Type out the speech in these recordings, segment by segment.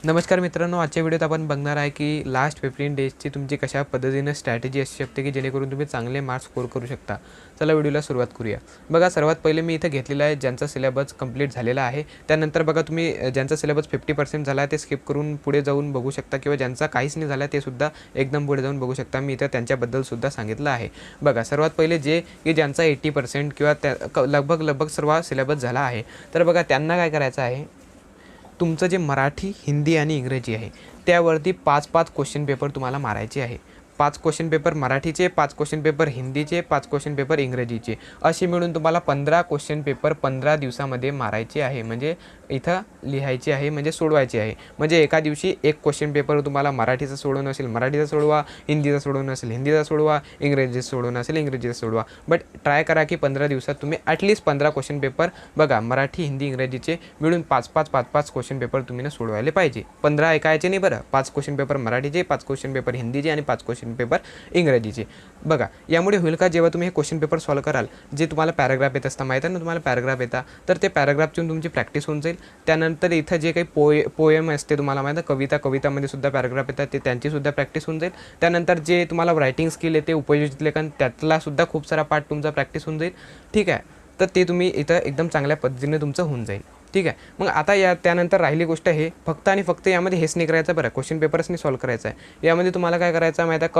नमस्कार मित्रांनो, आजच्या व्हिडिओत आपण बघणार आहे की लास्ट 15 डेजची तुमची कशा पद्धतीने स्ट्रॅटेजी असू शकते की जेणेकरून तुम्ही चांगले मार्क्स स्कोर करू शकता. चला व्हिडिओला सुरुवात करूया. बघा, सर्वात पहिले मी इथं घेतलेला आहे ज्यांचा सिलेबस कंप्लीट झालेला आहे. त्यानंतर बघा, तुम्ही ज्यांचा सिलेबस 50% झाला आहे ते स्किप करून पुढे जाऊन बघू शकता किंवा ज्यांचा काहीच नाही झाला ते सुद्धा एकदम पुढे जाऊन बघू शकता. मी इथं त्यांच्याबद्दल सुद्धा सांगितलं आहे. बघा, सर्वात पहिले जे की ज्यांचा 80% किंवा त्या लगभग सर्व सिलेबस झाला आहे, तर बघा त्यांना काय करायचं आहे, तुमचं जे मराठी, हिंदी आणि इंग्रजी आहे त्यावरती 5-5 क्वेश्चन पेपर तुम्हाला मारायचे आहे. 5 क्वेश्चन पेपर मराठीचे, 5 क्वेश्चन पेपर हिंदीचे, 5 क्वेश्चन पेपर इंग्रजीचे, असे मिळून तुम्हाला 15 क्वेश्चन पेपर 15 दिवसामध्ये मारायचे आहे. म्हणजे इथं लिहायचे आहे, म्हणजे सोडवायचे आहे. म्हणजे एका दिवशी एक क्वेश्चन पेपर तुम्हाला मराठीचा सोडवणं असेल मराठीचा सोडवा, हिंदीचा सोडवणं असेल हिंदीचा सोडवा, इंग्रजीचा सोडवणं असेल इंग्रजीचा सोडवा. बट ट्राय करा की 15 दिवसात तुम्ही ॲटलीस्ट 15 क्वेश्चन पेपर बघा मराठी, हिंदी, इंग्रजीचे मिळून 5-5 क्वेश्चन पेपर तुम्ही ना सोडवायला पाहिजे. 15 ऐकायचे नाही बरं. 5 क्वेश्चन पेपर मराठीचे, 5 क्वेश्चन पेपर हिंदीचे आणि 5 क्वेश्चन पेपर इंग्रजीचे. बघा, यामुळे होईल का, जेव्हा तुम्ही हे क्वेश्चन पेपर सॉल्व कराल, जे तुम्हाला पॅराग्राफ येत असतं, माहीत आहे ना तुम्हाला पॅराग्राफ येतात, तर ते पॅराग्राफची तुमची प्रॅक्टिस होऊन जाईल. त्यानंतर इथं जे काही पोएम असते तुम्हाला माहीत आहे, कवितामध्ये सुद्धा पॅराग्राफ येतात, ते त्यांचीसुद्धा प्रॅक्टिस होऊन जाईल. त्यानंतर जे तुम्हाला रायटिंग स्किल येते, उपयोजित लेखन, त्यातलासुद्धा खूप सारा पार्ट तुमचा प्रॅक्टिस होऊन जाईल. ठीक आहे, तर ते तुम्ही इथं एकदम चांगल्या पद्धतीने तुमचं होऊन जाईल. ठीक आहे, मग आता त्यानंतर राहिली गोष्ट हे फक्त आणि फक्त यामध्ये हेच नाही करायचं बरं, क्वेश्चन पेपर्स नाही सॉल्व करायचं आहे. यामध्ये तुम्हाला काय करायचं आहे माहिती आहे,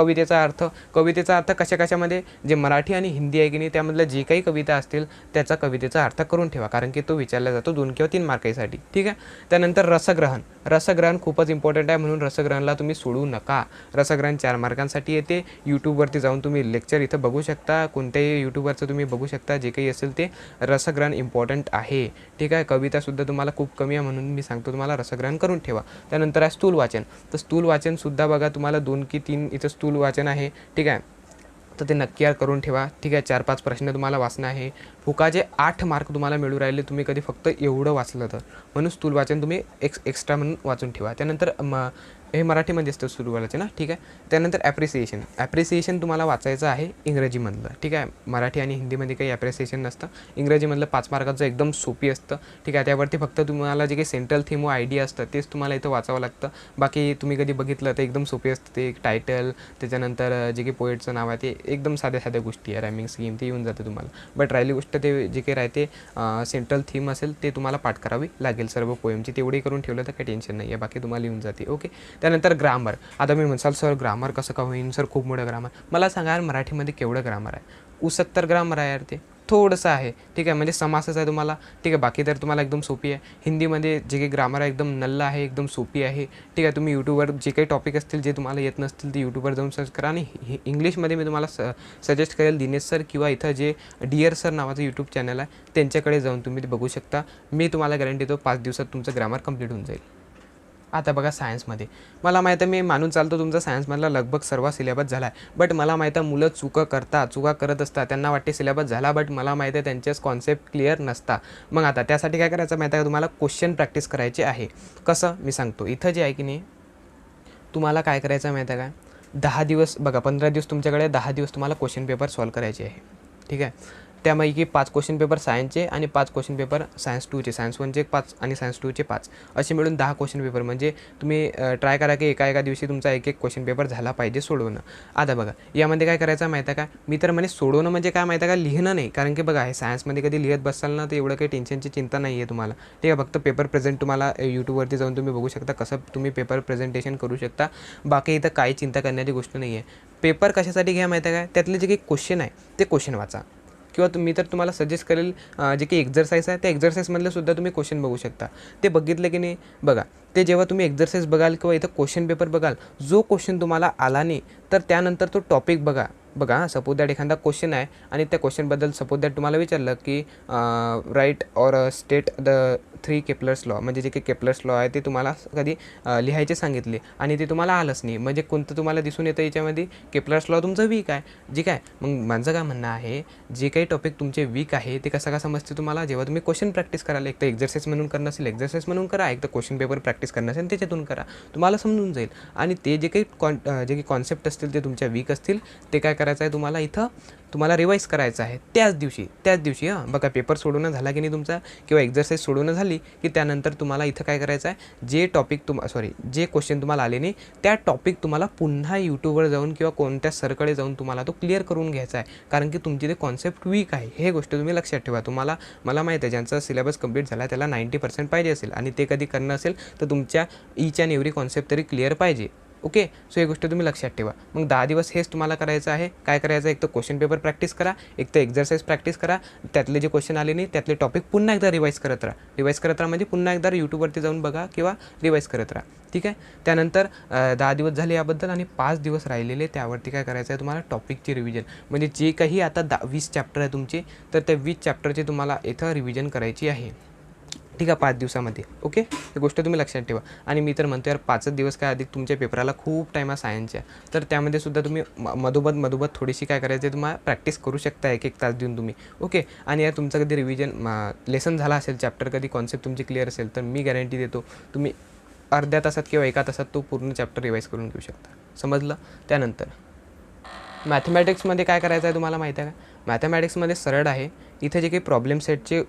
कवितेचा अर्थ कशामध्ये, जे मराठी आणि हिंदी आहे की नाही त्यामधलं जे काही कविता असतील त्याचा कवितेचा अर्थ करून ठेवा, कारण की तो विचारला जातो 2 किंवा 3 मार्कासाठी. ठीक आहे, त्यानंतर रसग्रहण खूपच इम्पॉर्टंट आहे, म्हणून रसग्रहणला तुम्ही सोडू नका. रसग्रहण 4 मार्कांसाठी येते. यूट्यूबवरती जाऊन तुम्ही लेक्चर इथं बघू शकता, कोणत्याही यूट्यूबवरचं तुम्ही बघू शकता, जे काही असेल ते रसग्रहण इम्पॉर्टंट आहे. ठीक आहे, कवितासुद्धा तुम्हाला खूप कमी आहे, म्हणून मी सांगतो तुम्हाला रसग्रहण करून ठेवा. त्यानंतर आहे स्थूल वाचन. तर स्थूल वाचनसुद्धा बघा तुम्हाला 2 की 3 इथं स्थूल वाचन आहे. ठीक आहे, तर ते नक्की करून ठेवा. ठीक आहे, 4-5 प्रश्न तुम्हाला वाचणं आहे. फुकाचे 8 मार्क तुम्हाला मिळू राहिले, तुम्ही कधी फक्त एवढं वाचलं तर, म्हणून स्थूल वाचन तुम्ही एक्स्ट्रा म्हणून वाचून ठेवा. त्यानंतर हे मराठीमध्ये असतं स्थूल वाचन ना. ठीक आहे, त्यानंतर ॲप्रिसिएशन तुम्हाला वाचायचं आहे इंग्रजीमधलं. ठीक आहे, मराठी आणि हिंदीमध्ये काही ॲप्रिसिएशन नसतं. इंग्रजीमधलं 5 मार्काचं एकदम सोपी असतं. ठीक आहे, त्यावरती फक्त तुम्हाला जे काही सेंट्रल थीम व आयडिया असतं तेच तुम्हाला इथं वाचावं लागतं. बाकी तुम्ही कधी बघितलं तर एकदम सोपी असतं. ते एक टायटल, त्याच्यानंतर जे काही पोएटचं नाव आहे ते एकदम साध्या गोष्टी आहे, रायमिंग स्कीम ते येऊन जातं तुम्हाला. बट राहिली गोष्ट ते जे काही राहते सेंट्रल थीम असेल ते तुम्हाला पाठ करावी लागेल सर्व पोएमची. तेवढी करून ठेवलं तर काही टेन्शन नाही आहे, बाकी तुम्हाला येऊन जाते. ओके, त्यानंतर ग्रामर. आता मी म्हणसाल सर ग्रामर कसं का होईन सर, खूप मोठं ग्रामर. मला सांगा यार, मराठीमध्ये केवढं ग्रामर आहे? 69 ग्रामर आहे यार, ते थोडंसं आहे. ठीक आहे, म्हणजे समासच आहे तुम्हाला. ठीक आहे, बाकी तर तुम्हाला एकदम सोपी आहे. हिंदीमध्ये जे काही ग्रामर आहे एकदम नल्ला आहे, एकदम सोपी आहे. ठीक आहे, तुम्ही यूट्यूबवर जे काही टॉपिक असतील जे तुम्हाला येत नसतील ते यूट्यूबवर जाऊन सर्च करा. आणि इंग्लिशमध्ये मी तुम्हाला सजेस्ट करेल दिनेश सर किंवा इथं जे डिअर सर नावाचं यूट्यूब चॅनल आहे त्यांच्याकडे जाऊन तुम्ही ते बघू शकता. मी तुम्हाला गॅरंटी देतो 5 दिवसात तुमचं ग्रामर कंप्लीट होऊन जाईल. आता बघा, सायन्समध्ये मला माहीत आहे, मी मानून चालतो तुमचा सायन्समधला लगभग सर्व सिलेबस झाला आहे. बट मला माहीत आहे मुलं चुका करत असतात, त्यांना वाटते सिलेबस झाला, बट मला माहीत आहे त्यांचेच कॉन्सेप्ट क्लिअर नसता. मग आता त्यासाठी काय करायचं माहीत आहे का, तुम्हाला क्वेश्चन प्रॅक्टिस करायचे आहे. कसं मी सांगतो, इथं जे आहे की नाही तुम्हाला काय करायचं माहीत आहे का, 10 दिवस बघा, 15 दिवस तुमच्याकडे, 10 दिवस तुम्हाला क्वेश्चन पेपर सॉल्व करायचे आहे. ठीक आहे, त्यापैकी 5 क्वेश्चन पेपर सायन्सचे आणि 5 क्वेश्चन पेपर सायन्स 2चे, सायन्स 1चे 5 आणि सायन्स 2चे 5, असे मिळून 10 क्वेश्चन पेपर. म्हणजे तुम्ही ट्राय करा की एका दिवशी तुमचा एक क्वेश्चन पेपर झाला पाहिजे सोडवणं. आता बघा, यामध्ये काय करायचं माहिती आहे का, मी तर म्हणे सोडवणं म्हणजे काय माहिती आहे का, लिहिणं नाही. कारण की बघा, हे सायन्समध्ये कधी लिहित बसाल ना तर एवढं काही टेन्शनची चिंता नाही आहे तुम्हाला. ठीक आहे, फक्त पेपर प्रेझेंट तुम्हाला यूट्यूबवरती जाऊन तुम्ही बघू शकता कसं तुम्ही पेपर प्रेझेंटेशन करू शकता. बाकी इथं काही चिंता करण्याची गोष्ट नाही आहे. पेपर कशासाठी घ्या माहिती आहे का, त्यातले जे काही क्वेश्चन आहे ते क्वेश्चन वाचा. किंवा मी तर तुम्हाला सजेस्ट करेल जे काही एक्झरसाईज आहे त्या एक्झरसाईजमधले सुद्धा तुम्ही क्वेश्चन बघू शकता. ते बघितले की नाही बघा, ते जेव्हा तुम्ही एक्झरसाईज बघाल किंवा इथं क्वेश्चन पेपर बघाल, जो क्वेश्चन तुम्हाला आला नाही तर त्यानंतर तो टॉपिक बघा सपोज दॅट एखादा क्वेश्चन आहे आणि त्या क्वेश्चनबद्दल सपोज दॅट तुम्हाला विचारलं की write or state the 3 Kepler's law, म्हणजे जे काही केपलर्स लॉ आहे ते तुम्हाला कधी लिहायचे सांगितले आणि ते तुम्हाला आलंच नाही, म्हणजे कोणतं तुम्हाला दिसून येतं याच्यामध्ये, केपलर्स लॉ तुमचं वीक आहे. जे काय मग माझं काय म्हणणं आहे, जे काही टॉपिक तुमचे वीक आहे ते कसं का समजते तुम्हाला, जेव्हा तुम्ही क्वेश्चन प्रॅक्टिस कराल. एक तर एक्झरसाईज म्हणून करणं असेल एक्झरसाईज म्हणून करा, एक तर क्वेश्चन पेपर प्रॅक्टिस करणं असेल त्याच्यातून करा, तुम्हाला समजून जाईल. आणि ते जे काही कॉन्सेप्ट असतील ते तुमच्या वीक असतील ते काय करा, करायचं आहे तुम्हाला, इथं तुम्हाला रिवाईज करायचं आहे त्याच दिवशी हां. बघा पेपर सोडवणं झाला की नाही तुमचा किंवा एक्झरसाईज सोडवणं झाली की त्यानंतर तुम्हाला इथं काय करायचं आहे, जे क्वेश्चन तुम्हाला आले नाही त्या टॉपिक तुम्हाला पुन्हा यूट्यूबवर जाऊन किंवा कोणत्या सरकडे जाऊन तुम्हाला तो क्लिअर करून घ्यायचा आहे. कारण की तुमची ते कॉन्सेप्ट वीक आहे, हे गोष्ट तुम्ही लक्षात ठेवा. मला माहीत आहे ज्यांचा सिलेबस कंप्लीट झाला त्याला 90% पाहिजे असेल आणि ते कधी करणं असेल तर तुमच्या ईच अँड एव्हरी कॉन्सेप्ट तरी क्लिअर पाहिजे. ओके, सो ही गोष्ट तुम्ही लक्षात ठेवा. मग 10 दिवस हेच तुम्हाला करायचं आहे. काय करायचं आहे, एक तर क्वेश्चन पेपर प्रॅक्टिस करा, एक तर एक्झरसाईज प्रॅक्टिस करा, त्यातले जे क्वेश्चन आले नाही त्यातले टॉपिक पुन्हा एकदा रिवाईज करत राहा म्हणजे पुन्हा एकदा यूट्यूबवरती जाऊन बघा किंवा रिवाईज करत राहा. ठीक आहे. त्यानंतर 10 दिवस झाले याबद्दल आणि 5 दिवस राहिलेले त्यावरती काय करायचं आहे तुम्हाला, टॉपिकची रिव्हिजन. म्हणजे जे काही आता 20 चॅप्टर आहे तुमचे, तर त्या 20 चॅप्टरचे तुम्हाला इथं रिव्हिजन करायची आहे. ठीक आहे, 5 दिवसामध्ये. ओके, ही गोष्ट तुम्ही लक्षात ठेवा. आणि मी तर म्हणतो यार 5च दिवस काय, अधिक तुमच्या पेपराला खूप टाईम आहे सायन्सच्या, तर त्यामध्ये सुद्धा तुम्ही मधोमध थोडीशी काय करायचं आहे तुम्हाला, प्रॅक्टिस करू शकता 1-1 तास देऊन तुम्ही. ओके, आणि यार तुमचं कधी रिव्हिजन लेसन झाला असेल, चॅप्टर कधी कॉन्सेप्ट तुमची क्लिअर असेल, तर मी गॅरंटी देतो तुम्ही अर्ध्या तासात किंवा 1 तासात तो पूर्ण चॅप्टर रिवाईज करून घेऊ शकता. समजलं. त्यानंतर मॅथमॅटिक्समध्ये काय करायचं आहे तुम्हाला माहिती आहे का, मॅथमॅटिक्समध्ये सरळ आहे. इथे जे काही प्रॉब्लेम सेटचे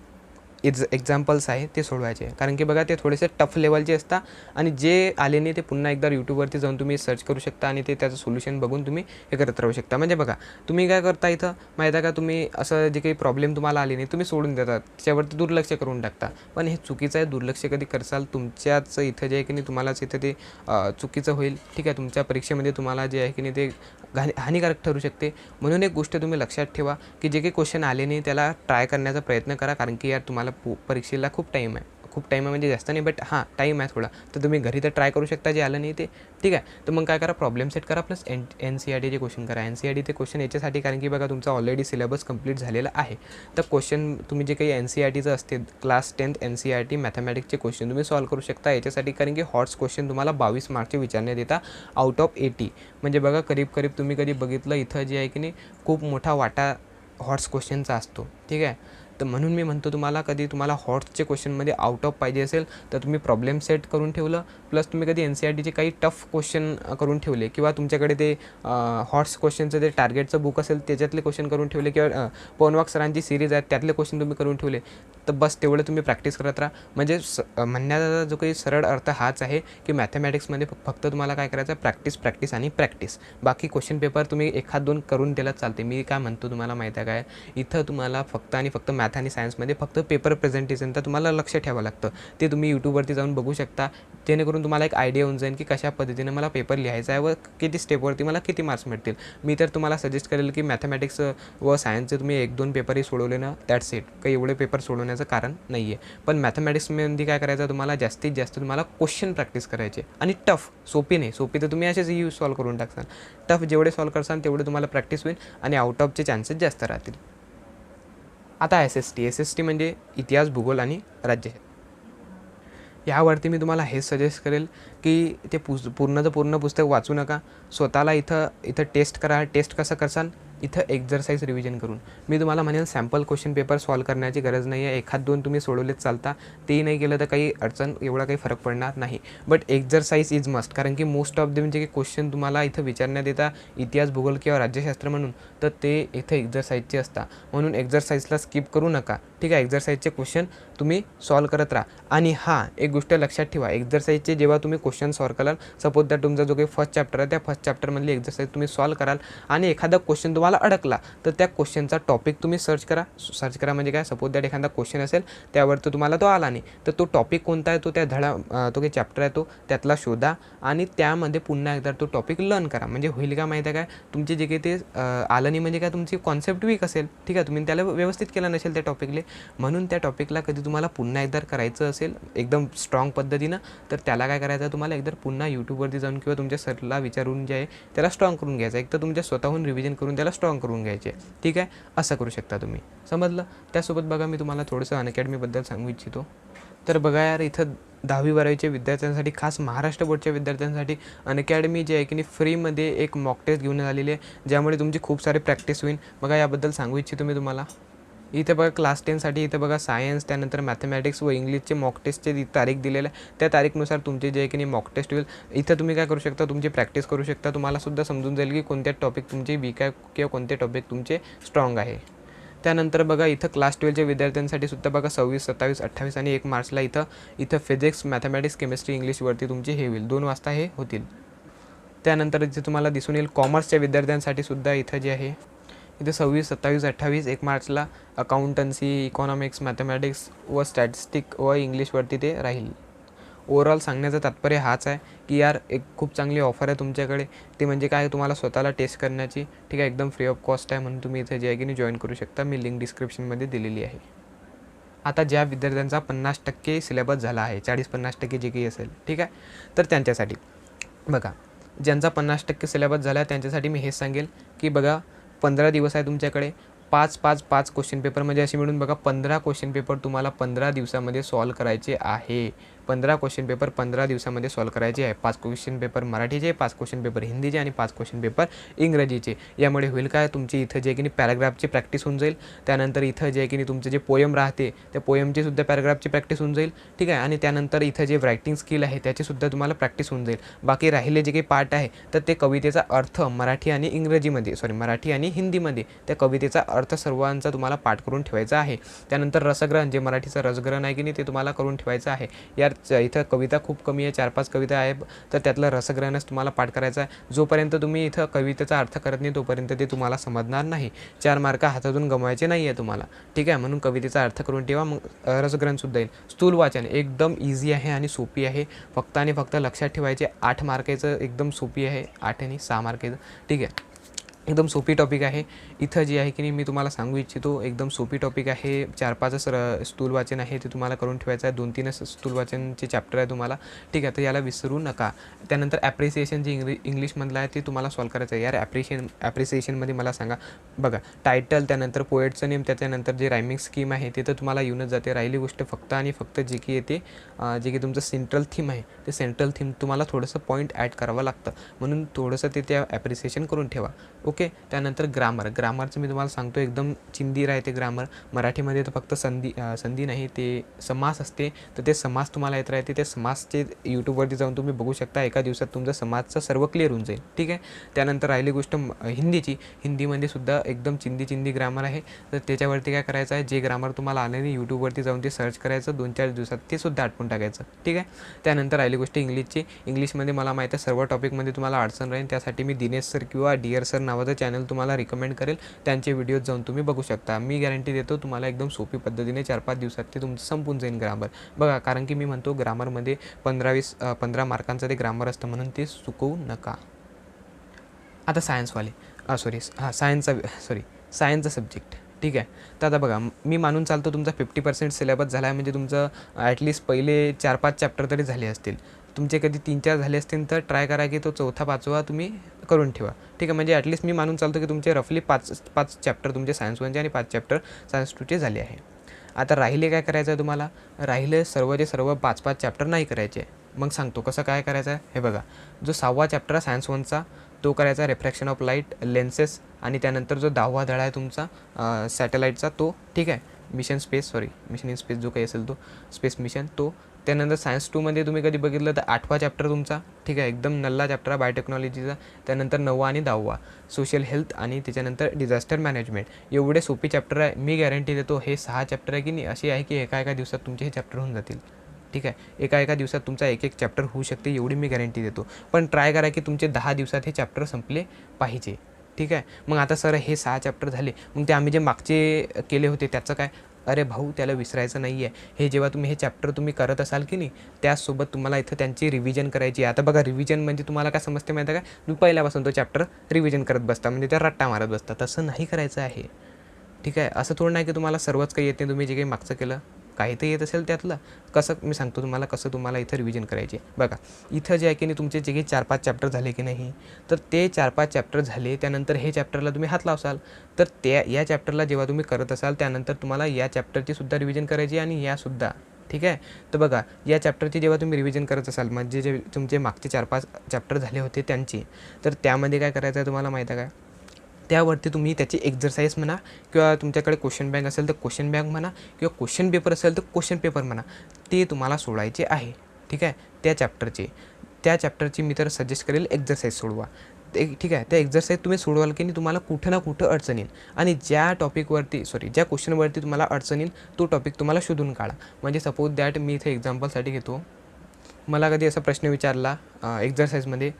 एक्झाम्पल्स आहे ते सोडवायचे आहे. कारण की बघा ते थोडेसे टफ लेवलचे असतात आणि जे आले नाही ते पुन्हा एकदा यूट्यूबवरती जाऊन तुम्ही सर्च करू शकता आणि ते त्याचं सोल्युशन बघून तुम्ही हे करत राहू शकता. म्हणजे बघा तुम्ही काय करता इथं माहिती आहे का, तुम्ही असं जे काही प्रॉब्लेम तुम्हाला आले नाही तुम्ही सोडून देतात, त्याच्यावरती दुर्लक्ष करून टाकता. पण हे चुकीचं आहे. दुर्लक्ष कधी करसाल तुमच्याच इथं जे आहे की नाही तुम्हालाच इथं ते चुकीचं होईल. ठीक आहे, तुमच्या परीक्षेमध्ये तुम्हाला जे आहे की नाही ते हानिकारक ठरू शकते. म्हणून एक गोष्ट तुम्ही लक्षात ठेवा की जे काही क्वेश्चन आले नाही त्याला ट्राय करण्याचा प्रयत्न करा. कारण की यार तुम्हाला परीक्षेला खूप टाईम आहे म्हणजे जास्त नाही, बट हां टाईम आहे थोडा, तर तुम्ही घरी तर ट्राय करू शकता जे आलं नाही ते. ठीक आहे, तर मग काय करा, प्रॉब्लेम सेट करा प्लस NCERTचे क्वेश्चन करा. NCERTचे क्वेश्चन याच्यासाठी कारण की बघा तुमचा ऑलरेडी सिलेबस कंप्लीट झालेला आहे, तर क्वेश्चन तुम्ही जे काही NCERTचं असते क्लास 10th NCERT मॅथमॅटिक्सचे क्वेश्चन तुम्ही सॉल्व करू शकता याच्यासाठी. कारण की हॉट्स क्वेश्चन तुम्हाला 22 मार्कचे विचारण्यात येतात आउट ऑफ 80. म्हणजे बघा करीब तुम्ही कधी बघितलं इथं जे आहे की नाही खूप मोठा वाटा हॉट्स क्वेश्चनचा असतो. ठीक आहे, तर म्हणून मी म्हणतो तुम्हाला हॉट्सचे क्वेश्चनमध्ये आउट ऑफ पाहिजे असेल तर तुम्ही प्रॉब्लेम सेट करून ठेवलं, प्लस तुम्ही कधी NCERTचे काही टफ क्वेश्चन करून ठेवले किंवा तुमच्याकडे ते हॉट्स क्वेश्चनचं ते टार्गेटचं बुक असेल त्याच्यातले क्वेश्चन करून ठेवले किंवा पवनवाग सरांची सिरीज आहे त्यातले क्वेश्चन तुम्ही करून ठेवले, तर बस तेवढं तुम्ही प्रॅक्टिस करत राहा. म्हणजे म्हणण्याचा जो काही सरळ अर्थ हाच आहे की मॅथमॅटिक्समध्ये फक्त तुम्हाला काय करायचं आहे, प्रॅक्टिस आणि प्रॅक्टिस. बाकी क्वेश्चन पेपर तुम्ही 1-2 करून दिलाच चालते. मी काय म्हणतो तुम्हाला माहिती आहे काय, इथं तुम्हाला फक्त आणि फक्त मॅथ आणि सायन्समध्ये फक्त पेपर प्रेझेंटेशन तर तुम्हाला लक्ष ठेवावं लागतं. ते तुम्ही यूट्यूबवरती जाऊन बघू शकता, जेणेकरून तुम्हाला एक आयडिया होऊन जाईल की कशा पद्धतीने मला पेपर लिहायचा आहे व किती स्टेपवरती मला किती मार्क्स मिळतील. मी तर तुम्हाला सजेस्ट करेल की मॅथमॅटिक्स व सायन्सचे तुम्ही 1-2 पेपरही सोडवले ना, दॅट्स इट. काही एवढे पेपर सोडवण्याचं कारण नाही आहे. पण मॅथमॅटिक्समध्ये काय करायचं तुम्हाला, जास्तीत जास्त तुम्हाला क्वेश्चन प्रॅक्टिस करायचे आणि टफ, सोपी नाही. सोपी तर तुम्ही असेच सॉल्व करून टाकसाल. टफ जेवढे सॉल्व करसाल तेवढे तुम्हाला प्रॅक्टिस होईल आणि आउट ऑफचे चान्सेस जास्त राहतील. आता SST म्हणजे इतिहास, भूगोल आणि राज्यशास्त्र. यावरती मी तुम्हाला हेच सजेस्ट करेल की ते पूर्ण पुस्तक वाचू नका. स्वतःला इथं टेस्ट करा. टेस्ट कसं करसाल, इथं एक्झरसाईज रिव्हिजन करून. मी तुम्हाला म्हणेल सॅम्पल क्वेश्चन पेपर सॉल्व करण्याची गरज नाही आहे. 1-2 तुम्ही सोडवलेच चालता. तेही नाही केलं तर काही अडचण, एवढा काही फरक पडणार नाही. But exercise is must. कारण की मोस्ट ऑफ म्हणजे क्वेश्चन तुम्हाला इथं विचारण्यात येतात इतिहास, भूगोल किंवा राज्यशास्त्र म्हणून, तर ते इथं एक्झरसाईजचे असतात. म्हणून एक्झरसाईजला स्किप करू नका. ठीक आहे, एक्झरसाईजचे क्वेश्चन तुम्ही सॉल्व करत राहा. आणि हां एक गोष्ट लक्षात ठेवा, एक्झरसाईजचे जेव्हा तुम्ही क्वेश्चन सॉल्व कराल, सपोज दॅट तुमचा जो काही फर्स्ट चॅप्टर आहे त्या फर्स्ट चॅप्टरमधली एक्झरसाईज तुम्ही सॉल्व कराल आणि एखादा क्वेश्चन तुम्हाला अडकला तर त्या क्वेश्चनचा टॉपिक तुम्ही सर्च करा. म्हणजे काय, सपोज दॅट एखादा क्वेश्चन असेल त्यावर तर तुम्हाला तो आला नाही, तर तो टॉपिक कोणता आहे तो त्या तो काही चॅप्टर आहे तो त्यातला शोधा आणि त्यामध्ये पुन्हा एकदा तो टॉपिक लर्न करा. म्हणजे होईल का माहिती आहे काय, तुमचे जे काही ते आलं नाही म्हणजे काय, तुमची कॉन्सेप्ट वीक असेल. ठीक आहे, तुम्ही त्याला व्यवस्थित केलं नसेल त्या टॉपिकले, म्हणून त्या टॉपिकला कधी तुम्हाला पुन्हा एकदा करायचं असेल एकदम स्ट्रॉंग पद्धतीनं, तर त्याला काय करायचं तुम्हाला एकदा पुन्हा यूट्यूबवरती जाऊन किंवा तुमच्या सरला विचारून जे आहे त्याला स्ट्रॉंग करून घ्यायचं. एक तर तुमच्या स्वतःहून रिव्हिजन करून त्याला स्ट्रॉंग करून घ्यायचे. ठीक आहे, असं करू शकता तुम्ही. समजलं. त्यासोबत बघा मी तुम्हाला थोडंसं अनअकॅडमीबद्दल सांगू इच्छितो. तर बघा यार, इथं 10वी-12वीच्या विद्यार्थ्यांसाठी, खास महाराष्ट्र बोर्डच्या विद्यार्थ्यांसाठी अनअकॅडमी जे आहे की नाही फ्रीमध्ये एक मॉक टेस्ट घेऊन आलेली आहे, ज्यामुळे तुमची खूप सारी प्रॅक्टिस होईल. बघा याबद्दल सांगू इच्छितो मी तुम्हाला. इथे बघा क्लास 10साठी इथे बघा सायन्स, त्यानंतर मॅथमॅटिक्स व इंग्लिशचे मॉक टेस्टचे तारीख दिलेलं आहे. त्या तारीखनुसार तुमचे जे आहे की नाही मॉक टेस्ट होईल. इथं तुम्ही काय करू शकता, तुमची प्रॅक्टिस करू शकता. तुम्हालासुद्धा समजून जाईल की कोणत्या टॉपिक तुमचे वीक आहे किंवा कोणते टॉपिक तुमचे स्ट्रॉंग आहे. त्यानंतर बघा इथं क्लास 12च्या विद्यार्थ्यांसाठी सुद्धा बघा 26, 27, 28 आणि 1 मार्चला इथं फिजिक्स, मॅथमॅटिक्स, केमिस्ट्री, इंग्लिशवरती तुमचे हे होईल. 2 वाजता हे होतील. त्यानंतर इथे तुम्हाला दिसून येईल कॉमर्सच्या विद्यार्थ्यांसाठी सुद्धा इथं जे आहे इथे 26, 27, 28, 1 मार्चला अकाउंटन्सी, इकॉनॉमिक्स, मॅथमॅटिक्स व स्टॅटिस्टिक व इंग्लिशवरती ते राहील. ओव्हरऑल सांगण्याचं तात्पर्य हाच आहे की यार एक खूप चांगली ऑफर आहे तुमच्याकडे. ते म्हणजे काय, तुम्हाला स्वतःला टेस्ट करण्याची, ठीक आहे, एकदम फ्री ऑफ कॉस्ट आहे. म्हणून तुम्ही इथे जे आहे की नाही जॉईन करू शकता. मी लिंक डिस्क्रिप्शनमध्ये दिलेली आहे. आता ज्या विद्यार्थ्यांचा 50% सिलेबस झाला आहे, 40-50% जे काही असेल, ठीक आहे, तर त्यांच्यासाठी बघा, ज्यांचा 50% सिलेबस झाला आहे त्यांच्यासाठी मी हेच सांगेल की बघा 15 दिवस आहे तुमच्याकडे. 5-5-5 क्वेश्चन पेपर म्हणजे असे मिळून बघा 15 क्वेश्चन पेपर तुम्हाला 15 दिवसामध्ये सॉल्व करायचे आहे. 15 क्वेश्चन पेपर 15 दिवसामध्ये सॉल्व करायचे आहे. 5 क्वेश्चन पेपर मराठीचे, 5 क्वेश्चन पेपर हिंदीचे आणि 5 क्वेश्चन पेपर इंग्रजीचे. यामुळे होईल काय, तुमची इथं जे की नाही पॅराग्राफची प्रॅक्टिस होऊन जाईल. त्यानंतर इथं जे की नाही तुमचं जे पोयम राहते त्या पोयमची सुद्धा पॅराग्राफची प्रॅक्टिस होऊन जाईल, ठीक आहे. आणि त्यानंतर इथं जे रायटिंग स्किल आहे त्याचीसुद्धा तुम्हाला प्रॅक्टिस होऊन जाईल. बाकी राहिले जे काही पार्ट आहे तर ते कवितेचा अर्थ मराठी आणि मराठी आणि हिंदीमध्ये त्या कवितेचा अर्थ सर्वांचा तुम्हाला पाठ करून ठेवायचा आहे. त्यानंतर रसग्रहण, जे मराठीचं रसग्रहण आहे की नाही ते तुम्हाला करून ठेवायचं आहे. यार इथं कविता खूप कमी आहे, 4-5 कविता आहे, तर त्यातलं रसग्रहणच तुम्हाला पाठ करायचं आहे. जोपर्यंत तुम्ही इथं कवितेचा अर्थ करत नाही तोपर्यंत ते तुम्हाला समजणार नाही. 4 मार्क हातातून गमवायचे नाही आहे तुम्हाला, ठीक आहे. म्हणून कवितेचा अर्थ करून ठेवा, मग रसग्रहणसुद्धा येईल. स्थूल वाचन एकदम इझी आहे आणि सोपी आहे. फक्त आणि फक्त लक्षात ठेवायचे 8 मार्काचं एकदम सोपी आहे. 8 आणि 6 मार्काचं, ठीक आहे. एकदम सोपी टॉपिक आहे. इथं जे आहे की नाही मी तुम्हाला सांगू इच्छितो, एकदम सोपी टॉपिक आहे. 4-5च स्थूल वाचन आहे ते तुम्हाला करून ठेवायचं आहे. 2-3च स्थूल वाचनचे चॅप्टर आहे तुम्हाला, ठीक आहे. तर याला विसरू नका. त्यानंतर ॲप्रिसिएशन जे इंग्लिशमधलं आहे ते तुम्हाला सॉल्व करायचं आहे. यार ॲप्रिसिएशनमध्ये मला सांगा, बघा टायटल, त्यानंतर पोएटचं नेम, त्याच्यानंतर जे रायमिंग स्कीम आहे ते तर तुम्हाला येऊनच जाते. राहिली गोष्ट फक्त आणि फक्त जे की येते, जे की तुमचं सेंट्रल थीम आहे ते सेंट्रल थीम तुम्हाला थोडंसं पॉईंट ॲड करावं लागतं. म्हणून थोडंसं ते त्या ॲप्रिसिएशन करून ठेवा, ओके. त्यानंतर ग्रामरचं मी तुम्हाला सांगतो, एकदम चिंदी राहते ग्रामर. मराठीमध्ये तर फक्त संधी नाही, ते समास असते, तर ते समास तुम्हाला येत राहते. ते समासचे यूट्यूबवरती जाऊन तुम्ही बघू शकता. एका दिवसात तुमचं समाजचं सर्व क्लिअर होऊन जाईल, ठीक आहे. त्यानंतर राहिली गोष्ट हिंदीची. हिंदीमध्ये सुद्धा एकदम चिंदी ग्रामर आहे. तर त्याच्यावरती काय करायचं आहे, जे ग्रामर तुम्हाला आले नाही यूट्यूबवरती जाऊन ते सर्च करायचं. 2-4 दिवसात ते सुद्धा आटपून टाकायचं, ठीक आहे. त्यानंतर राहिली गोष्ट इंग्लिशची. इंग्लिशमध्ये मला माहीत आहे सर्व टॉपिकमध्ये तुम्हाला अडचण राहील. त्यासाठी मी दिनेश सर किंवा डिअर सर नावाचं चॅनल तुम्हाला रिकमेंड करेल. त्यांचे व्हिडिओज जाऊन तुम्ही बघू शकता. मी गॅरंटी देतो तुम्हाला एकदम सोपी पद्धतीने 4-5 दिवसात ते तुमचं संपून जाईल ग्रामर. बघा, कारण की मी म्हणतो ग्रामरमध्ये 15 मार्कांचं ते ग्रामर असतं, म्हणून ते चुकवू नका. आता सायन्सचा सब्जेक्ट, ठीक आहे. तर आता बघा, मी मानून चालतो तुमचा 50% सिलेबस झाला आहे, म्हणजे तुमचं ॲटलिस्ट पहिले 4-5 चॅप्टर तरी झाले असतील. तुमचे कधी 3-4 झाले असतील तर ट्राय करा की तो 4था-5वा तुम्ही करून ठेवा, ठीक आहे. म्हणजे ॲटलिस्ट मी मानून चालतो की तुमचे रफली 5 चॅप्टर तुमचे सायन्स 1चे आणि 5 चॅप्टर सायन्स 2चे झाले आहे. आता राहिले काय करायचं आहे तुम्हाला, राहिले सर्वचे सर्व 5-5 चॅप्टर नाही करायचे. मग सांगतो कसं काय करायचं आहे. हे बघा, जो 6वा चॅप्टर आहे सायन्स 1चा तो करायचा, रिफ्रॅक्शन ऑफ लाईट, लेन्सेस. आणि त्यानंतर जो 10वा धडा आहे तुमचा सॅटेलाईटचा तो, ठीक आहे. मिशन इन स्पेस जो काही असेल तो स्पेस मिशन तो. त्यानंतर सायन्स 2मध्ये तुम्ही कधी बघितलं तर 8वा चॅप्टर तुमचा, ठीक आहे, एकदम नल्ला चॅप्टर आहे बायोटेक्नॉलॉजीचा. त्यानंतर 9वा आणि 10वा सोशल हेल्थ आणि त्याच्यानंतर डिझास्टर मॅनेजमेंट. एवढे सोपे चॅप्टर आहे. मी गॅरंटी देतो हे 6 चॅप्टर आहे की नाही असे आहे की एका दिवसात तुमचे हे चॅप्टर होऊन जातील, ठीक आहे. एका दिवसात तुमचा एक चॅप्टर होऊ शकते, एवढी मी गॅरंटी देतो. पण ट्राय करा की तुमचे 10 दिवसात हे चॅप्टर संपले पाहिजे, ठीक आहे. मग आता सर हे 6 चॅप्टर झाले, मग ते आम्ही जे मागचे केले होते त्याचं काय. अरे भाऊ, त्याला विसरायचं नाही आहे. हे जेव्हा तुम्ही हे चॅप्टर करत असाल की नाही त्याचसोबत तुम्हाला इथं त्यांची रिव्हिजन करायची आहे. आता बघा, रिव्हिजन म्हणजे तुम्हाला काय समजते माहिती आहे का, तुम्ही पहिल्यापासून तो चॅप्टर रिव्हिजन करत बसता, म्हणजे त्या रट्टा मारत बसता. तसं नाही करायचं आहे, ठीक आहे. असं थोडं नाही की तुम्हाला सर्वच काही येते, तुम्ही जे काही मागचं केलं काही तर येत असेल त्यातलं. कसं मी सांगतो तुम्हाला कसं तुम्हाला इथं रिव्हिजन करायची. बघा, इथं जे आहे की नाही तुमचे जे काही 4-5 चॅप्टर झाले की नाही, तर ते 4-5 चॅप्टर झाले. त्यानंतर हे चॅप्टरला तुम्ही हात लावसाल, तर या चॅप्टरला जेव्हा तुम्ही करत असाल त्यानंतर तुम्हाला या चॅप्टरची सुद्धा रिव्हिजन करायची आणि यासुद्धा, ठीक आहे. तर बघा, या चॅप्टरची जेव्हा तुम्ही रिव्हिजन करत असाल, म्हणजे जे तुमचे मागचे 4-5 चॅप्टर झाले होते त्यांची, तर त्यामध्ये काय करायचं आहे तुम्हाला माहीत आहे काय, त्यावरती तुम्ही त्याची एक्झरसाईज म्हणा किंवा तुमच्याकडे क्वेश्चन बँक असेल तर क्वेश्चन बँक म्हणा किंवा क्वेश्चन पेपर असेल तर क्वेश्चन पेपर म्हणा, ते तुम्हाला सोडवायचे आहे. ठीक आहे, त्या चॅप्टरची मी तर सजेस्ट करेल एक्झरसाईज सोडवा. ठीक आहे, त्या एक्झरसाईज तुम्ही सोडवाल की नाही तुम्हाला कुठं ना कुठं अडचण येईल आणि ज्या क्वेश्चनवरती तुम्हाला अडचण येईल तो टॉपिक तुम्हाला शोधून काढा. म्हणजे सपोज दॅट मी इथे एक्झाम्पलसाठी घेतो, मला कधी असा प्रश्न विचारला एक्झरसाईजमध्ये,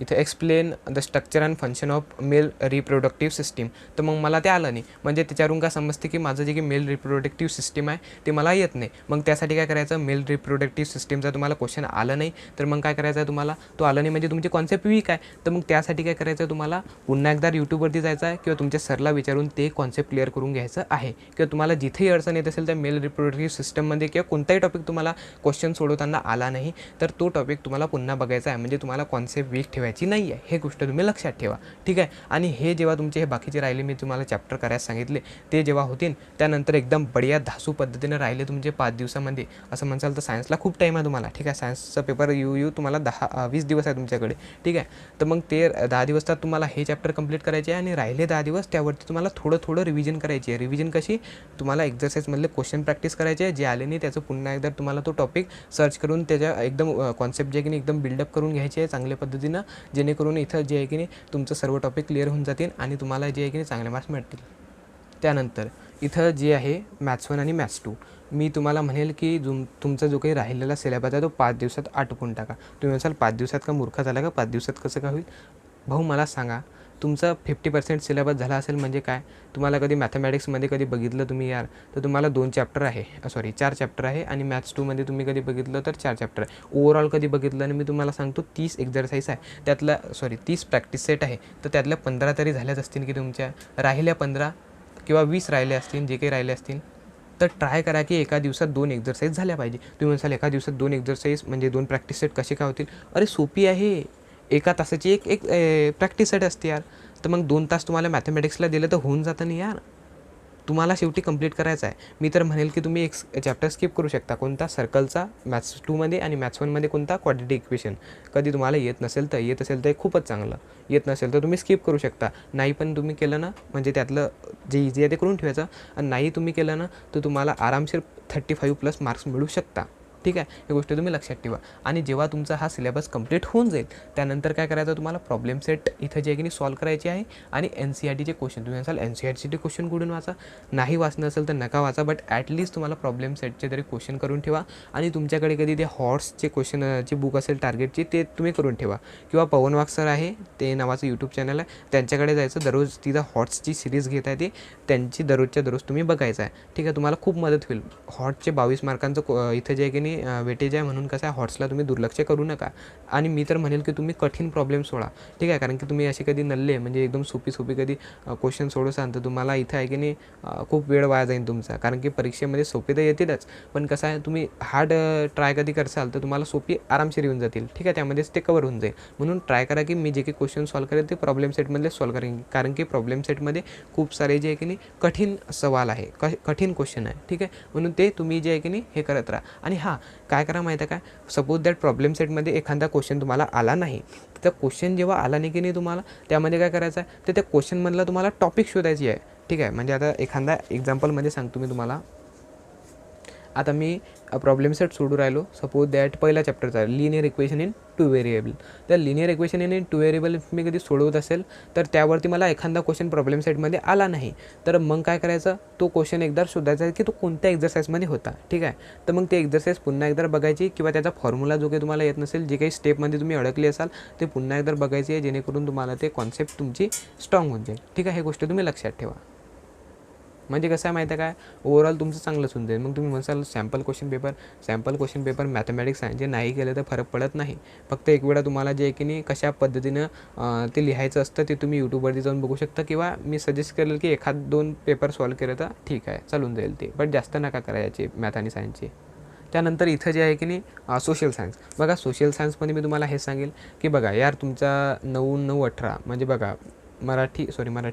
इथे explain the structure and function of male reproductive system, तर मग मला ते आलं नाही. म्हणजे त्याच्यावरून काय समजते की माझं जे की मेल रिप्रोडक्टिव्ह सिस्टीम आहे ते मला येत नाही. मग त्यासाठी काय करायचं, मेल रिप्रोडक्टिव्ह सिस्टीमचा तुम्हाला क्वेश्चन आलं नाही तर मग काय करायचं आहे तुम्हाला, तो आलं नाही म्हणजे तुमची कॉन्सेप्ट वीक आहे. तर मग त्यासाठी काय करायचं आहे तुम्हाला, पुन्हा एकदा यूट्यूबवरती जायचं आहे किंवा तुमच्या सरला विचारून ते कॉन्सेप्ट क्लिअर करून घ्यायचं आहे. किंवा तुम्हाला जिथेही अडचण येत असेल त्या मेल रिप्रोडक्टिव्ह सिस्टममध्ये किंवा कोणताही टॉपिक तुम्हाला क्वेश्चन सोडवताना आला नाही तर तो टॉपिक तुम्हाला पुन्हा बघायचा आहे. म्हणजे तुम्हाला कॉन्सेप्ट वीक ठेवायची नाही आहे, हे गोष्ट तुम्ही लक्षात ठेवा. ठीक आहे, आणि हे जेव्हा तुमचे हे बाकीचे राहिले, मी तुम्हाला चॅप्टर करायला सांगितले, ते जेव्हा होतील त्यानंतर एकदम बढिया धासू पद्धतीने राहिले तुमचे 5 दिवसामध्ये. असं म्हणसाल तर सायन्सला खूप टाईम आहे तुम्हाला. ठीक आहे, सायन्सचा पेपर येऊ तुम्हाला 20 दिवस आहे तुमच्याकडे. ठीक आहे, तर मग ते 10 दिवस तर तुम्हाला हे चॅप्टर कंप्लीट करायचे आहे आणि राहिले 10 दिवस त्यावरती तुम्हाला थोडं रिव्हिजन करायची आहे. रिव्हिजन कशी, तुम्हाला एक्झरसाईजमधले क्वेश्चन प्रॅक्टिस करायचे आहे, जे आले नाही त्याचं पुन्हा एकदा तुम्हाला तो टॉपिक सर्च करून त्याच्या एकदम कॉन्सेप्ट जे आहे की नाही एकदम बिल्डअप करून घ्यायचे आहे चांगल्या पद्धतीनं, जेणेकरून इथं जे आहे की नाही तुमचं सर्व टॉपिक क्लिअर होऊन जातील आणि तुम्हाला जे आहे की नाही चांगले मार्क्स मिळतील. त्यानंतर इथं जे आहे मॅथ्स 1 आणि मॅथ्स 2, मी तुम्हाला म्हणेल की तुमचा जो काही राहिलेला सिलेबस आहे तो 5 दिवसात आटोपून टाका. तुम्ही म्हणसाल 5 दिवसात का मूर्ख झाला का, 5 दिवसात कसं का होईल? भाऊ मला सांगा, तुमचा 50% सिलेबस झाला असेल म्हणजे काय, तुम्हाला कधी मॅथमॅटिक्समध्ये कधी बघितलं तुम्ही यार तर तुम्हाला 4 चॅप्टर आहे आणि मॅथ्स 2मध्ये तुम्ही कधी बघितलं तर 4 चॅप्टर आहे. ओव्हरऑल कधी बघितलं आणि मी तुम्हाला सांगतो 30 एक्झरसाईज आहे, त्यातल्या 30 प्रॅक्टिस सेट आहे, तर त्यातल्या 15 तरी झाल्याच असतील की तुमच्या. राहिल्या 15 किंवा 20 राहिले असतील, जे काही राहिले असतील तर ट्राय करा की एका दिवसात 2 एक्झरसाईज झाल्या पाहिजे. तुम्ही म्हणसाल एका दिवसात 2 एक्झरसाईज म्हणजे 2 प्रॅक्टिस सेट कसे काय होतील? अरे सोपी आहे, एका तासाची एक प्रॅक्टिस सेट असते यार. तर मग 2 तास तुम्हाला मॅथमॅटिक्सला दिलं तर होऊन जातं नाही यार. तुम्हाला शेवटी कंप्लीट करायचं आहे. मी तर म्हणेल की तुम्ही एक चॅप्टर स्किप करू शकता, कोणता, सर्कलचा मॅथ्स 2मध्ये आणि मॅथ्स 1मध्ये कोणता, क्वाड्रेटिक इक्वेशन. कधी तुम्हाला येत नसेल तर, येत असेल तर खूपच चांगलं, येत नसेल तर तुम्ही स्किप करू शकता. नाही पण तुम्ही केलं ना, म्हणजे त्यातलं जे इझी आहे ते करून ठेवायचं, आणि नाही तुम्ही केलं ना तर तुम्हाला आरामशीर 35+ मार्क्स मिळू शकता. ठीक आहे, ही गोष्ट तुम्ही लक्षात ठेवा. आणि जेव्हा तुमचा हा सिलेबस कंप्लीट होऊन जाईल त्यानंतर काय करायचं, तुम्हाला प्रॉब्लेम सेट इथं जे आहे की नाही सॉल्व करायची आहे आणि NCERTचे क्वेश्चन. तुम्ही असाल NCERTचे क्वेश्चन कुठून वाचा, नाही वाचणं असेल तर नका वाचा, बट ॲटलिस्ट तुम्हाला प्रॉब्लेम सेटचे तरी क्वेश्चन करून ठेवा. आणि तुमच्याकडे कधी ते हॉट्सचे क्वेश्चनची बुक असेल टार्गेटची, ते तुम्ही करून ठेवा. किंवा पवन वाघ सर आहे, ते नावाचं यूट्यूब चॅनल आहे, त्यांच्याकडे जायचं, दररोज तिथं हॉट्सची सिरीज घेत आहे, ते त्यांची दररोजच्या दररोज तुम्ही बघायचं आहे. ठीक आहे, तुम्हाला खूप मदत होईल. हॉटचे 22 मार्कांचं इथं जे आहे की नाही वेटेज आहे, म्हणून कसं आहे हॉट्सला तुम्ही दुर्लक्ष करू नका. आणि मी तर म्हणेल की तुम्ही कठीण प्रॉब्लेम सोडा. ठीक आहे, कारण की तुम्ही असे कधी नल्ले म्हणजे एकदम सोपी कधी क्वेश्चन सोडवसाल तर तुम्हाला इथं आहे की नाही खूप वेळ वाया जाईल तुमचा. कारण की परीक्षेमध्ये सोपे तर येतीलच, पण कसं आहे तुम्ही हार्ड ट्राय कधी करसाल तर तुम्हाला सोपी आरामशीर येऊन जातील. ठीक आहे, त्यामध्येच ते कवर होऊन जाईल. म्हणून ट्राय करा की मी जे काही क्वेश्चन सॉल्व करेल ते प्रॉब्लेम सेटमधले सॉल्व करेन, कारण की प्रॉब्लेम सेटमध्ये खूप सारे जे आहे की नाही कठीण सवाल आहे, कठीण क्वेश्चन आहे. ठीक आहे, म्हणून ते तुम्ही जे आहे की नाही हे करत राहा. आणि हां, काय करा माहिती आहे काय, सपोज दॅट प्रॉब्लेम सेटमध्ये एखादा क्वेश्चन तुम्हाला आला नाही, तर क्वेश्चन जेव्हा आला नाही की नाही तुम्हाला, त्यामध्ये काय करायचं आहे, तर त्या क्वेश्चनमधला तुम्हाला टॉपिक शोधायची आहे. ठीक आहे, म्हणजे आता एखादा एक्झाम्पलमध्ये सांगतो मी तुम्हाला. आता मी प्रॉब्लेम सेट सोडू राहिलो, सपोज दॅट पहिला चॅप्टरचा लिनियर इक्वेशन इन 2 व्हेरिएबल. तर लिनियर इक्वेशन इन 2 व्हेरिएबल मी कधी सोडवत असेल तर त्यावरती मला एखादा क्वेश्चन प्रॉब्लेम सेटमध्ये आला नाही, तर मग काय करायचं, तो क्वेश्चन एकदा शोधायचा आहे की तो कोणत्या एक्झरसाईजमध्ये होता. ठीक आहे, तर मग ते एक्झरसाईज पुन्हा एकदा बघायची, किंवा त्याचा फॉर्म्युला जो काही तुम्हाला येत नसेल, जे काही स्टेपमध्ये तुम्ही अडकले असाल ते पुन्हा एकदा बघायची आहे, जेणेकरून तुम्हाला ते कॉन्सेप्ट तुमची स्ट्रॉंग होऊन जाईल. ठीक आहे, हे गोष्ट तुम्ही लक्षात ठेवा. म्हणजे कसं आहे माहिती आहे काय, ओव्हरऑल तुमचं चांगलंच होऊन जाईल. मग तुम्ही म्हणसाल सॅम्पल क्वेश्चन पेपर मॅथमॅटिक्स आहे, जे नाही केलं तर फरक पडत नाही. फक्त एक वेळा तुम्हाला जे आहे की नाही कशा पद्धतीनं ते लिहायचं असतं ते तुम्ही यूट्यूबवरती जाऊन बघू शकता, किंवा मी सजेस्ट करेल की 1-2 पेपर सॉल्व केलं तर ठीक आहे, चालून जाईल ते, बट जास्त नका करायचे मॅथ आणि सायन्सचे. त्यानंतर इथं जे आहे की नाही सोशल सायन्स. बघा सोशल सायन्समध्ये मी तुम्हाला हे सांगेल की बघा यार, तुमचा 9-9-18 म्हणजे बघा मराठी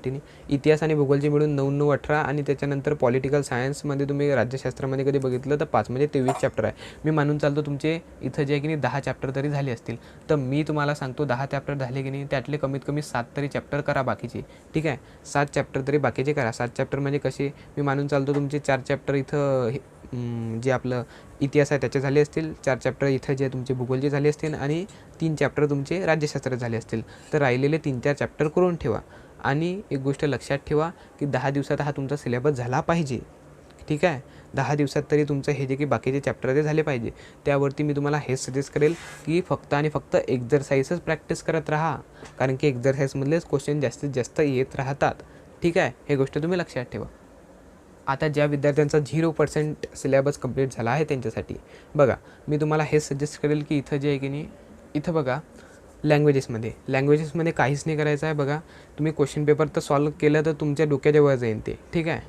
नाही, इतिहास आणि भूगोलचे मिळून 9, 9, 18 आणि त्याच्यानंतर पॉलिटिकल सायन्समध्ये तुम्ही राज्यशास्त्रामध्ये कधी बघितलं तर 5 म्हणजे 23 चॅप्टर आहे. मी मानून चालतो तुमचे इथं जे आहे की नाही 10 चॅप्टर तरी झाले असतील. तर मी तुम्हाला सांगतो 10 चॅप्टर झाले की नाही त्यातले कमीत कमी 7 तरी चॅप्टर करा बाकीचे. ठीक आहे, 7 चॅप्टर तरी बाकीचे करा. 7 चॅप्टर म्हणजे कसे, मी मानून चालतो तुमचे 4 चॅप्टर इथं जे आपलं इतिहास आहे त्याचे झाले असतील, 4 चॅप्टर इथं जे तुमचे भूगोलचे झाले असतील आणि 3 चॅप्टर तुमचे राज्यशास्त्र झाले असतील. तर राहिलेले 3-4 चॅप्टर करून ठेवा. आणि एक गोष्ट लक्षात ठेवा की 10 दिवसात हा तुमचा सिलेबस झाला पाहिजे. ठीक आहे, 10 दिवसात तरी तुमचं हे जे की बाकीचे चॅप्टर ते झाले पाहिजे. त्यावरती मी तुम्हाला हेच सजेस्ट करेल की फक्त आणि फक्त एक्झरसाइजच प्रॅक्टिस करत राहा, कारण की एक्झरसाइजमधलेच क्वेश्चन जास्तीत जास्त येत राहतात. ठीक आहे, हे गोष्ट तुम्ही लक्षात ठेवा. आता ज्या विद्यार्थ्यांचा 0% सिलेबस कंप्लीट झाला आहे त्यांच्यासाठी बघा, मी तुम्हाला हेच सजेस्ट करेल की इथं जे आहे की नाही, इथं बघा लँग्वेजेसमध्ये काहीच नाही करायचं आहे. बघा, तुम्ही क्वेश्चन पेपर तर सॉल्व केलं तर तुमच्या डोक्याच्या वर जाईल ते. ठीक आहे,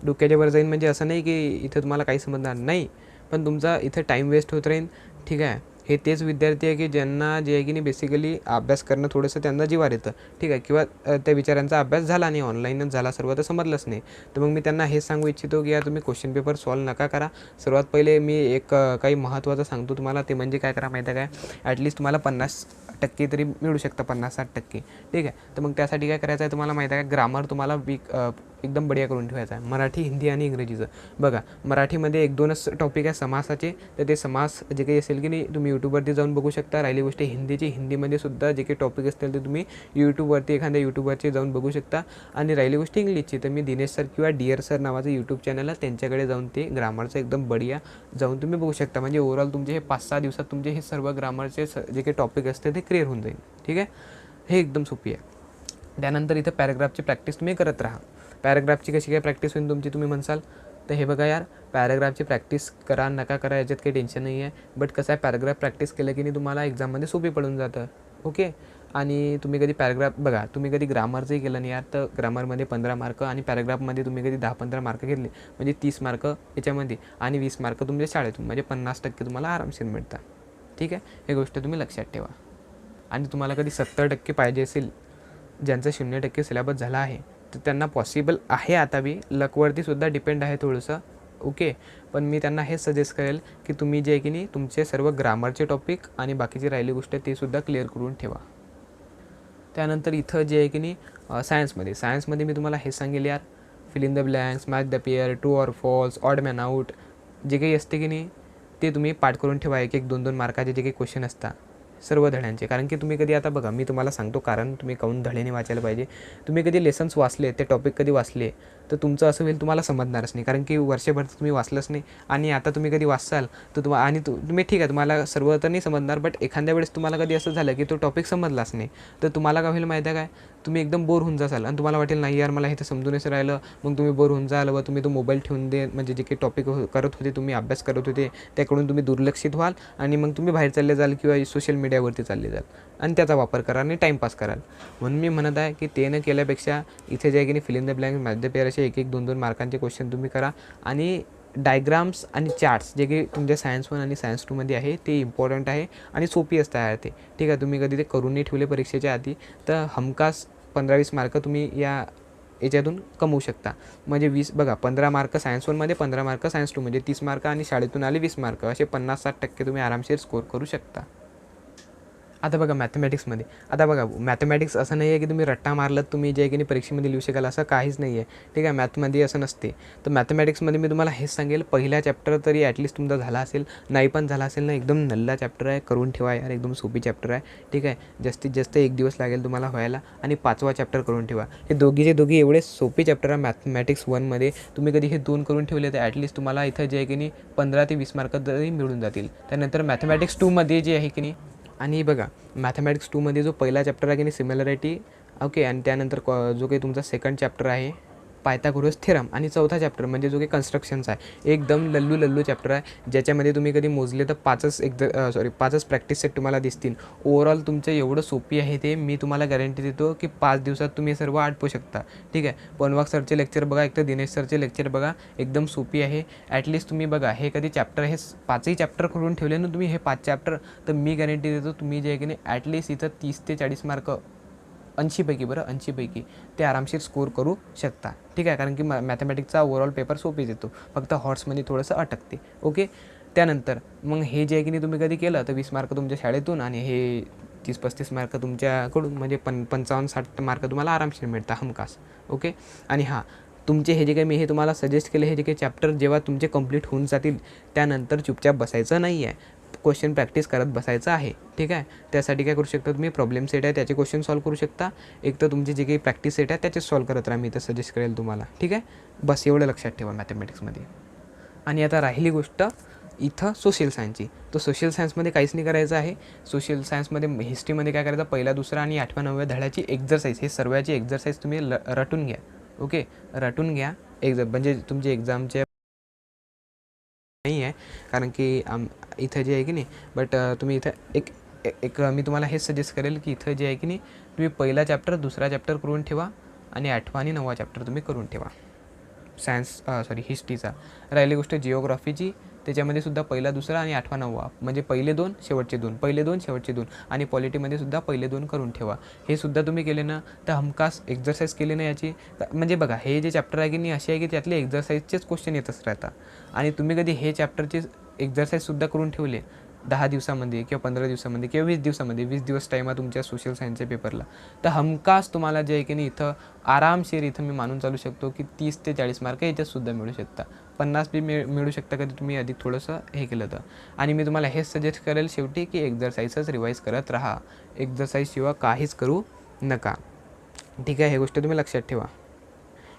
डोक्याच्या वर जाईल म्हणजे असं नाही की इथं तुम्हाला काही समजणार नाही, पण तुमचा इथं टाईम वेस्ट होत राहील. ठीक आहे, हे तेच विद्यार्थी आहे की ज्यांना जे आहे की नाही बेसिकली अभ्यास करणं थोडंसं त्यांना जिवार येतं. ठीक आहे, किंवा त्या विचारांचा अभ्यास झाला नाही, ऑनलाईनच झाला सर्व, तर समजलंच नाही. तर मग मी त्यांना हेच सांगू इच्छितो की यार तुम्ही क्वेश्चन पेपर सॉल्व नका करा. सर्वात पहिले मी एक काही महत्त्वाचं सांगतो तुम्हाला, ते म्हणजे काय करा माहिती आहे काय, ॲटलिस्ट तुम्हाला 50% तरी मिळू शकतं, 50-60%. ठीक आहे, तर मग त्यासाठी काय करायचं आहे तुम्हाला माहिती आहे का, ग्रामर तुम्हाला एकदम बढिया करून ठेवायचा आहे. मराठी, हिंदी आणि इंग्रजीचं बघा, मराठीमध्ये 1-2च टॉपिक आहे समासाचे, तर ते समास जे काही असेल की नाही तुम्ही यूट्यूबवरती जाऊन बघू शकता. राहिली गोष्ट हिंदीमध्ये सुद्धा जे काही टॉपिक असतील ते तुम्ही यूट्यूबवरती एखाद्या यूट्यूबवरती जाऊन बघू शकता. आणि राहिली गोष्ट इंग्लिशची, तर मी दिनेश सर किंवा डिअर सर नावाचं यूट्यूब चॅनल आहे, त्यांच्याकडे जाऊन ते ग्रामरचं एकदम बढिया जाऊन तुम्ही बघू शकता. म्हणजे ओव्हरऑल तुमचे हे 5-6 दिवसात तुमचे हे सर्व ग्रामरचे जे काही टॉपिक असते ते क्लिअर होऊन जाईल. ठीक आहे, हे एकदम सोपी आहे. त्यानंतर इथं पॅराग्राफची प्रॅक्टिस तुम्ही करत राहा. पॅराग्राफची कशी काय प्रॅक्टिस होईल तुमची तुम्ही म्हणसाल, तर हे बघा यार, पॅराग्राफची प्रॅक्टिस करा नका करा याच्यात काही टेन्शन नाही आहे. बट कसं आहे, पॅराग्राफ प्रॅक्टिस केलं की नाही तुम्हाला एक्झाममध्ये सोपी पडून जातं. ओके, आणि तुम्ही कधी पॅराग्राफ बघा, तुम्ही कधी ग्रामरचंही केलं नाही यार, तर ग्रामरमध्ये 15 मार्क आणि पॅराग्राफमध्ये तुम्ही कधी 10-15 मार्क घेतले म्हणजे 30 मार्क याच्यामध्ये आणि 20 मार्क तुमच्या शाळेतून, म्हणजे 50% तुम्हाला आरामशीर मिळतात. ठीक आहे, हे गोष्ट तुम्ही लक्षात ठेवा. आणि तुम्हाला कधी 70% पाहिजे असेल, ज्यांचं 0% सिलेबस झाला आहे, तर त्यांना पॉसिबल आहे. आता बी लकवरती सुद्धा डिपेंड आहे थोडंसं. ओके, पण मी त्यांना हेच सजेस्ट करेल की तुम्ही जे आहे की नाही तुमचे सर्व ग्रामरचे टॉपिक आणि बाकीची राहिली गोष्ट ते सुद्धा क्लिअर करून ठेवा. त्यानंतर इथं जे आहे की नाही सायन्समध्ये मी तुम्हाला हे सांगेल यार, fill in the blanks, match the pair, true or false, odd man out, जे काही असते की नाही ते तुम्ही पाठ करून ठेवा. 1-1, 2-2 मार्काचे जे काही क्वेश्चन असतात सर्व धड्यांचे. कारण की तुम्ही कधी, आता बघा मी तुम्हाला सांगतो कारण तुम्ही काहून धड्याने वाचायला पाहिजे. तुम्ही कधी लेसन्स वाचले, ते टॉपिक कधी वाचले, तर तुमचं असं होईल तुम्हाला समजणारच नाही, कारण की वर्षभर तुम्ही वाचलंच नाही. आणि आता तुम्ही कधी वाचाल तर तुम्ही ठीक आहे, तुम्हाला सर्व तर नाही समजणार, बट एखाद्या वेळेस तुम्हाला कधी असं झालं की तो टॉपिक समजलाच नाही, तर तुम्हाला काय होईल माहिती आहे काय, तुम्ही एकदम बोर होऊन जाल आणि तुम्हाला वाटेल नाही यार मला हे तर समजूनच राहिलं. मग तुम्ही बोर होऊन जाल व तुम्ही तो मोबाईल ठेवून म्हणजे जे काही टॉपिक करत होते, तुम्ही अभ्यास करत होते त्याकडून तुम्ही दुर्लक्षित व्हाल आणि मग तुम्ही बाहेर चालले जाल किंवा सोशल मीडियावरती चालले जाल आणि त्याचा वापर करा आणि टाईमपास कराल. म्हणून मी म्हणत आहे की ते न केल्यापेक्षा इथे जे आहे की नाही fill in the blank, match the pair असे 1-1, 2-2 मार्कांचे क्वेश्चन तुम्ही करा. आणि डायग्राम्स आणि चार्ट्स जे काही तुमच्या सायन्स 1 आणि सायन्स 2मध्ये आहे ते इम्पॉर्टंट आहे आणि सोपी असतात ते. ठीक आहे, तुम्ही कधी ते करून नाही ठेवले परीक्षेच्या आधी तर हमखास 15-20 मार्क तुम्ही याच्यातून कमवू शकता. म्हणजे 20 बघा, 15 मार्क सायन्स 1मध्ये, 15 मार्क सायन्स 2 म्हणजे 30 मार्क आणि शाळेतून आले 20 मार्क, असे 50-60% तुम्ही आरामशीर स्कोर करू शकता. आता बघा मॅथमॅटिक्समध्ये, आता बघा मॅथमॅटिक्स असं नाही आहे की तुम्ही रट्टा मारलात तुम्ही जे आहे की नाही परीक्षेमध्ये लिहू शकाल, असं काहीच नाही आहे. ठीक आहे, मॅथमध्ये असं नसते. तर मॅथमॅटिक्समध्ये मी तुम्हाला हेच सांगेल, पहिला चॅप्टर तरी ॲटलिस्ट तुमचा झाला असेल, नाही पण झाला असेल ना, एकदम नल्ला चॅप्टर आहे, करून ठेवा यार, एकदम सोपी चॅप्टर आहे. ठीक आहे, जास्तीत जास्त 1 दिवस लागेल तुम्हाला व्हायला आणि 5वा चॅप्टर करून ठेवा. हे दोघी एवढे सोपे चॅप्टर आहे मॅथमॅटिक्स 1मध्ये. तुम्ही कधी हे 2 करून ठेवले तर ॲटलिस्ट तुम्हाला इथं जे आहे की नाही 15 ते 20 मार्क तरी मिळून जातील. त्यानंतर मॅथमॅटिक्स 2मध्ये जे आहे की नाही, आणि बघा मॅथमॅटिक्स 2मध्ये जो पहिला चॅप्टर आहे की नाही सिमिलॅरिटी, ओके, आणि त्यानंतर जो काही तुमचा सेकंड चॅप्टर आहे पायथागोरस थेरम, आणि चौथा चॅप्टर म्हणजे जो काही कन्स्ट्रक्शन्स आहे, एकदम लल्लू चॅप्टर आहे, ज्याच्यामध्ये तुम्ही कधी मोजले तर 5च प्रॅक्टिस सेट तुम्हाला दिसतील. ओव्हरऑल तुमचं एवढं सोपी आहे ते, मी तुम्हाला गॅरंटी देतो की 5 दिवसात तुम्ही सर्व आटपू शकता. ठीक आहे, पनवाक सरचे लेक्चर बघा, एक तर दिनेश सरचे लेक्चर बघा, एकदम सोपी आहे. ॲटलिस्ट तुम्ही बघा हे कधी चॅप्टर हे 5ही चॅप्टर करून ठेवले ना तुम्ही, हे 5 चॅप्टर, तर मी गॅरंटी देतो तुम्ही जे आहे की नाही ॲटलिस्ट इथं 30 ते 40 मार्क 80पैकी बरं 80पैकी ते आरामशीर स्कोर करू शकता. ठीक आहे, कारण की मॅथमॅटिक्सचा ओव्हरऑल पेपर सोपीच येतो, फक्त हॉर्समध्ये थोडंसं अटकते. ओके, त्यानंतर मग हे जे आहे की नाही तुम्ही कधी केलं तर 20 मार्क तुमच्या शाळेतून आणि हे 30-35 मार्क तुमच्याकडून, म्हणजे 55-60 मार्क तुम्हाला आरामशीर मिळतात हमखास. ओके, आणि हां, तुमचे हे जे काही मी हे तुम्हाला सजेस्ट केले हे जे काही चॅप्टर जेव्हा तुमचे कंप्लीट होऊन जातील त्यानंतर चुपचाप बसायचं नाही आहे, क्वेश्चन प्रॅक्टिस करत बसायचं आहे. ठीक आहे, त्यासाठी काय करू शकता तुम्ही, प्रॉब्लेम सेट आहे त्याचे क्वेश्चन सॉल्व करू शकता, एक तर तुमचे जे काही प्रॅक्टिस सेट आहे त्याचे सॉल्व करत राहा, मी तर सजेस्ट करेल तुम्हाला. ठीक आहे, बस एवढं लक्षात ठेवा मॅथमॅटिक्समध्ये. आणि आता राहिली गोष्ट इथं सोशल सायन्सची. तर सोशल सायन्समध्ये काहीच नाही करायचं आहे. सोशल सायन्समध्ये हिस्ट्रीमध्ये काय करायचं, पहिला दुसरा आणि 8व्या 9व्या धड्याची एक्झरसाईज, हे सर्वाची एक्झरसाईज तुम्ही रटून घ्या. ओके, रटून घ्या. म्हणजे तुमची एक्झामचे नाही आहे, कारण की इथं जे आहे की नाही, बट तुम्ही इथं एक मी तुम्हाला हेच सजेस्ट करेल की इथं जे आहे की नाही तुम्ही पहिला चॅप्टर दुसरा चॅप्टर करून ठेवा आणि 8वा आणि 9वा चॅप्टर तुम्ही करून ठेवा हिस्ट्रीचा. राहिली गोष्ट जिओग्राफीची, त्याच्यामध्ये सुद्धा पहिला दुसरा आणि 8वा 9वा, म्हणजे पहिले 2 शेवटचे 2, पहिले 2 शेवटचे 2, आणि पॉलिटीमध्ये सुद्धा पहिले 2 करून ठेवा. हे सुद्धा तुम्ही केले ना तर हमखास एक्झरसाईज केली ना याची, म्हणजे बघा हे जे चॅप्टर आहे की नाही असे आहे की त्यातले एक्झरसाईजचेच क्वेश्चन येतच राहतात, आणि तुम्ही कधी हे चॅप्टरचे एक्झरसाईजसुद्धा करून ठेवले 10 दिवसामध्ये किंवा 15 दिवसामध्ये किंवा 20 दिवसामध्ये, 20 दिवस टाईम आहे तुमच्या सोशल सायन्सच्या पेपरला, तर हमखास तुम्हाला जे आहे की नाही इथं आरामशीर इथं मी मानून चालू शकतो की 30 ते 40 मार्क याच्यातसुद्धा मिळू शकता. 50 बी मिळू शकता कधी तुम्ही अधिक थोडंसं हे केलं तर. आणि मी तुम्हाला हेच सजेस्ट करेल शेवटी की एक्झरसाईजच रिवाईज करत राहा, एक्झरसाईजशिवाय काहीच करू नका. ठीक आहे, हे गोष्ट तुम्ही लक्षात ठेवा.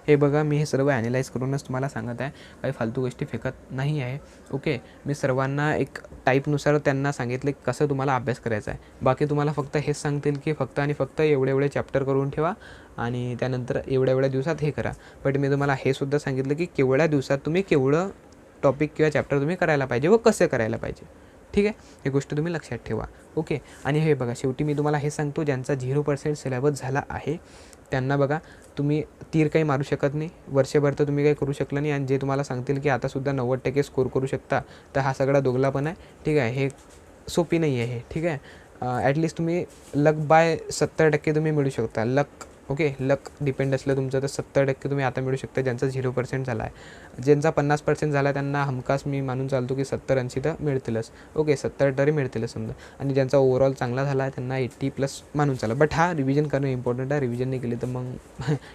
हे बघा, मी हे सर्व ॲनालाइज करूनच तुम्हाला सांगत आहे, काही फालतू गोष्टी फेकत नाही आहे. ओके, मी सर्वांना एक टाईपनुसार त्यांना सांगितले कसं तुम्हाला अभ्यास करायचा आहे. बाकी तुम्हाला फक्त हेच सांगतील की फक्त आणि फक्त एवढे चॅप्टर करून ठेवा आणि त्यानंतर एवढ्या दिवसात हे करा. बट मी तुम्हाला हे सुद्धा सांगितलं की केवढ्या दिवसात तुम्ही केवढं टॉपिक किंवा चॅप्टर तुम्ही करायला पाहिजे व कसं करायला पाहिजे. ठीक आहे, ही गोष्ट तुम्ही लक्षात ठेवा. ओके, आणि हे बघा शेवटी मी तुम्हाला हे सांगतो, ज्यांचा 0% सिलेबस झाला आहे त्यांना बघा तुम्ही तीर काही मारू शकत नाही, वर्षभर तर तुम्ही काही करू शकला नाही, आणि जे तुम्हाला सांगतील की आतासुद्धा 90% स्कोर करू शकता, तर हा सगळा दोगला पण आहे. ठीक आहे, हे सोपी नाही आहे हे. ठीक आहे, ॲटलिस्ट तुम्ही लक बाय 70% तुम्ही मिळू शकता. ओके, लक डिपेंड असलं तुमचं तर 70% तुम्ही आता मिळू शकता, ज्यांचा 0% झाला आहे. ज्यांचा 50% झाला त्यांना हमखास मी मानून चालतो की 70-80 तर मिळतीलच. ओके, 70 तरी मिळतीलच समजा, आणि ज्यांचा ओव्हरऑल चांगला झाला आहे त्यांना 80+ मानून चाला. बट हा रिव्हिजन करणं इम्पॉर्टंट आहे, रिव्हिजन नाही केली तर मग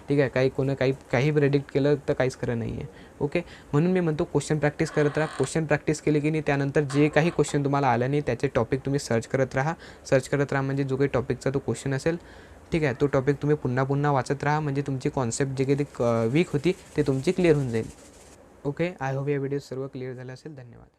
ठीक आहे, काही प्रेडिक्ट केलं तर काहीच खरं नाही आहे. ओके, म्हणून मी म्हणतो क्वेश्चन प्रॅक्टिस करत राहा. क्वेश्चन प्रॅक्टिस केली की नाही त्यानंतर जे काही क्वेश्चन तुम्हाला आलं नाही त्याचे टॉपिक तुम्ही सर्च करत राहा. म्हणजे जो काही टॉपिकचा तो क्वेश्चन असेल, ठीक आहे, तो टॉपिक तुम्ही पुन्हा वाचत राहा, म्हणजे तुमची कॉन्सेप्ट जे काही वीक होती ते तुमची क्लिअर होऊन जाईल. ओके, आय होप या व्हिडिओ सर्व क्लिअर झालं असेल. धन्यवाद.